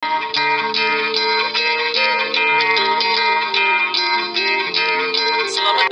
Selamat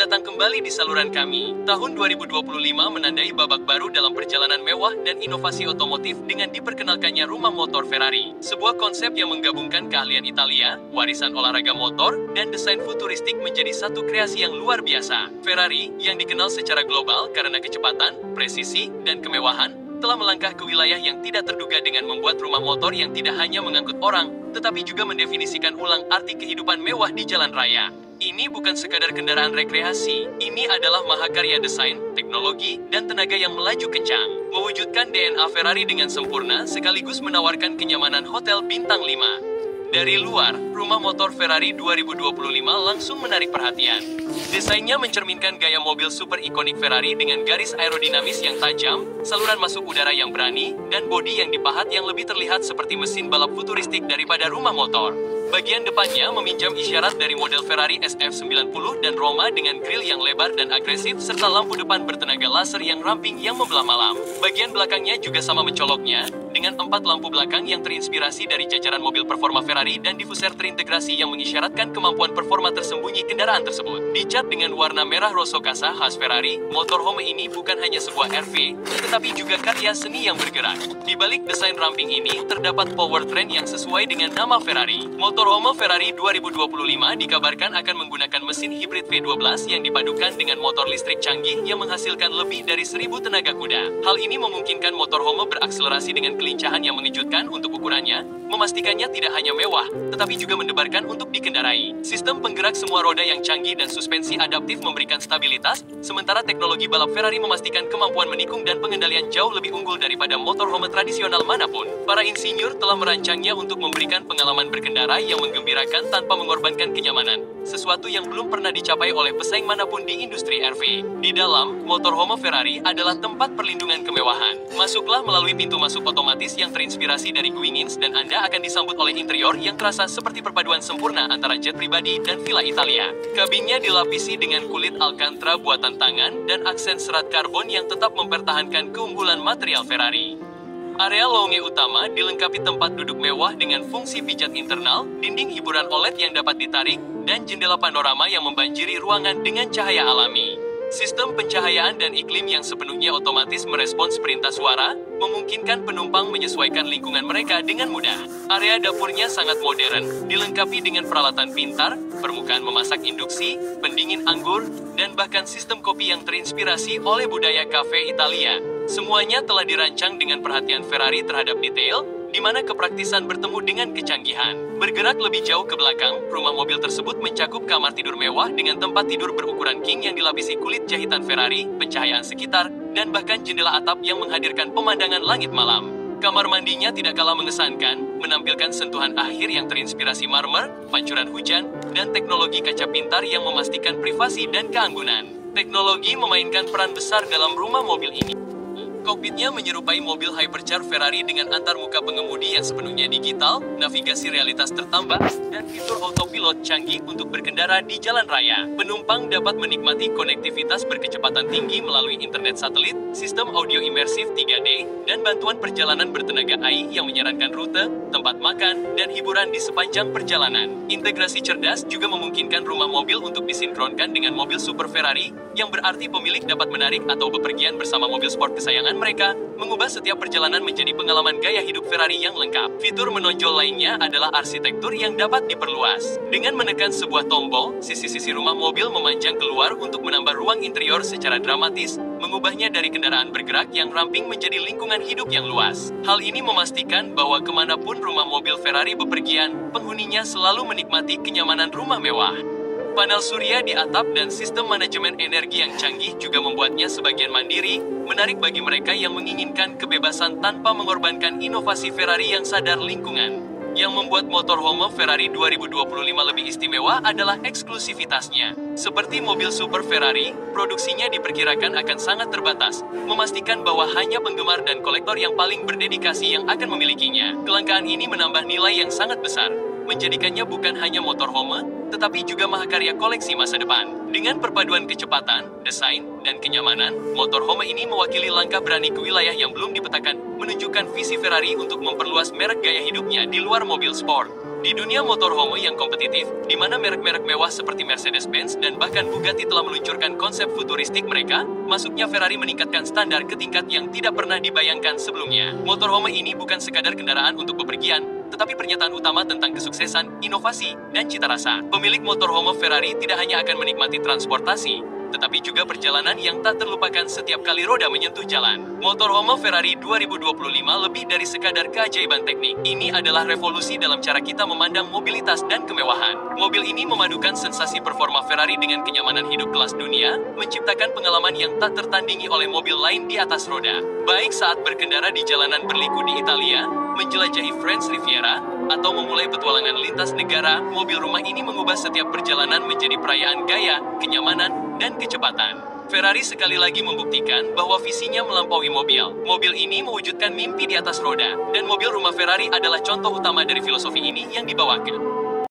datang kembali di saluran kami. Tahun 2025 menandai babak baru dalam perjalanan mewah dan inovasi otomotif dengan diperkenalkannya rumah motor Ferrari. Sebuah konsep yang menggabungkan keahlian Italia, warisan olahraga motor, dan desain futuristik menjadi satu kreasi yang luar biasa. Ferrari, yang dikenal secara global karena kecepatan, presisi, dan kemewahan, telah melangkah ke wilayah yang tidak terduga dengan membuat rumah motor yang tidak hanya mengangkut orang, tetapi juga mendefinisikan ulang arti kehidupan mewah di jalan raya. Ini bukan sekadar kendaraan rekreasi, ini adalah mahakarya desain, teknologi, dan tenaga yang melaju kencang. Mewujudkan DNA Ferrari dengan sempurna sekaligus menawarkan kenyamanan hotel bintang 5. Dari luar, rumah motor Ferrari 2025 langsung menarik perhatian. Desainnya mencerminkan gaya mobil super ikonik Ferrari dengan garis aerodinamis yang tajam, saluran masuk udara yang berani, dan bodi yang dipahat yang lebih terlihat seperti mesin balap futuristik daripada rumah motor. Bagian depannya meminjam isyarat dari model Ferrari SF90 dan Roma dengan grill yang lebar dan agresif serta lampu depan bertenaga laser yang ramping yang membelah malam. Bagian belakangnya juga sama mencoloknya, dengan 4 lampu belakang yang terinspirasi dari jajaran mobil performa Ferrari dan diffuser terintegrasi yang mengisyaratkan kemampuan performa tersembunyi kendaraan tersebut. Dicat dengan warna merah rosso kasa khas Ferrari, motorhome ini bukan hanya sebuah RV, tetapi juga karya seni yang bergerak. Di balik desain ramping ini terdapat powertrain yang sesuai dengan nama Ferrari. Motorhome Ferrari 2025 dikabarkan akan menggunakan mesin hibrid V12 yang dipadukan dengan motor listrik canggih yang menghasilkan lebih dari 1000 tenaga kuda. Hal ini memungkinkan motorhome berakselerasi dengan kelincahan yang mengejutkan untuk ukurannya, memastikannya tidak hanya mewah, tetapi juga mendebarkan untuk dikendarai. Sistem penggerak semua roda yang canggih dan suspensi adaptif memberikan stabilitas, sementara teknologi balap Ferrari memastikan kemampuan menikung dan pengendalian jauh lebih unggul daripada motorhome tradisional manapun. Para insinyur telah merancangnya untuk memberikan pengalaman berkendara yang menggembirakan tanpa mengorbankan kenyamanan, sesuatu yang belum pernah dicapai oleh pesaing manapun di industri RV. Di dalam, motorhome Ferrari adalah tempat perlindungan kemewahan. Masuklah melalui pintu masuk otomatis yang terinspirasi dari Gwynins dan Anda akan disambut oleh interior yang terasa seperti perpaduan sempurna antara jet pribadi dan villa Italia. Kabinnya dilapisi dengan kulit Alcantara buatan tangan dan aksen serat karbon yang tetap mempertahankan keunggulan material Ferrari. Area lounge utama dilengkapi tempat duduk mewah dengan fungsi pijat internal, dinding hiburan OLED yang dapat ditarik, dan jendela panorama yang membanjiri ruangan dengan cahaya alami. Sistem pencahayaan dan iklim yang sepenuhnya otomatis merespons perintah suara, memungkinkan penumpang menyesuaikan lingkungan mereka dengan mudah. Area dapurnya sangat modern, dilengkapi dengan peralatan pintar, permukaan memasak induksi, pendingin anggur, dan bahkan sistem kopi yang terinspirasi oleh budaya kafe Italia. Semuanya telah dirancang dengan perhatian Ferrari terhadap detail, di mana kepraktisan bertemu dengan kecanggihan. Bergerak lebih jauh ke belakang, rumah mobil tersebut mencakup kamar tidur mewah dengan tempat tidur berukuran king yang dilapisi kulit jahitan Ferrari, pencahayaan sekitar, dan bahkan jendela atap yang menghadirkan pemandangan langit malam. Kamar mandinya tidak kalah mengesankan, menampilkan sentuhan akhir yang terinspirasi marmer, pancuran hujan, dan teknologi kaca pintar yang memastikan privasi dan keanggunan. Teknologi memainkan peran besar dalam rumah mobil ini. Kokpitnya menyerupai mobil hypercar Ferrari dengan antarmuka pengemudi yang sepenuhnya digital, navigasi realitas tertambah, dan fitur autopilot canggih untuk berkendara di jalan raya. Penumpang dapat menikmati konektivitas berkecepatan tinggi melalui internet satelit, sistem audio imersif 3D, dan bantuan perjalanan bertenaga AI yang menyarankan rute, tempat makan, dan hiburan di sepanjang perjalanan. Integrasi cerdas juga memungkinkan rumah mobil untuk disinkronkan dengan mobil super Ferrari, yang berarti pemilik dapat menarik atau bepergian bersama mobil sport kesayangan mereka, mengubah setiap perjalanan menjadi pengalaman gaya hidup Ferrari yang lengkap. Fitur menonjol lainnya adalah arsitektur yang dapat diperluas. Dengan menekan sebuah tombol, sisi-sisi rumah mobil memanjang keluar untuk menambah ruang interior secara dramatis, mengubahnya dari kendaraan bergerak yang ramping menjadi lingkungan hidup yang luas. Hal ini memastikan bahwa kemanapun rumah mobil Ferrari bepergian, penghuninya selalu menikmati kenyamanan rumah mewah. Panel surya di atap dan sistem manajemen energi yang canggih juga membuatnya sebagian mandiri, menarik bagi mereka yang menginginkan kebebasan tanpa mengorbankan inovasi Ferrari yang sadar lingkungan. Yang membuat motorhome Ferrari 2025 lebih istimewa adalah eksklusivitasnya. Seperti mobil super Ferrari, produksinya diperkirakan akan sangat terbatas, memastikan bahwa hanya penggemar dan kolektor yang paling berdedikasi yang akan memilikinya. Kelangkaan ini menambah nilai yang sangat besar. menjadikannya bukan hanya motorhome, tetapi juga mahakarya koleksi masa depan. Dengan perpaduan kecepatan, desain, dan kenyamanan, motorhome ini mewakili langkah berani ke wilayah yang belum dipetakan, menunjukkan visi Ferrari untuk memperluas merek gaya hidupnya di luar mobil sport. Di dunia motorhome yang kompetitif, di mana merek-merek mewah seperti Mercedes-Benz dan bahkan Bugatti telah meluncurkan konsep futuristik mereka, masuknya Ferrari meningkatkan standar ke tingkat yang tidak pernah dibayangkan sebelumnya. Motorhome ini bukan sekadar kendaraan untuk bepergian, tetapi pernyataan utama tentang kesuksesan, inovasi, dan cita rasa. Pemilik motorhome Ferrari tidak hanya akan menikmati transportasi, tetapi juga perjalanan yang tak terlupakan setiap kali roda menyentuh jalan. Motorhome Ferrari 2025 lebih dari sekadar keajaiban teknik. Ini adalah revolusi dalam cara kita memandang mobilitas dan kemewahan. Mobil ini memadukan sensasi performa Ferrari dengan kenyamanan hidup kelas dunia, menciptakan pengalaman yang tak tertandingi oleh mobil lain di atas roda. Baik saat berkendara di jalanan berliku di Italia, menjelajahi French Riviera, atau memulai petualangan lintas negara, mobil rumah ini mengubah setiap perjalanan menjadi perayaan gaya, kenyamanan, dan kecepatan. Ferrari sekali lagi membuktikan bahwa visinya melampaui mobil. Mobil ini mewujudkan mimpi di atas roda, dan mobil rumah Ferrari adalah contoh utama dari filosofi ini yang dibawakan.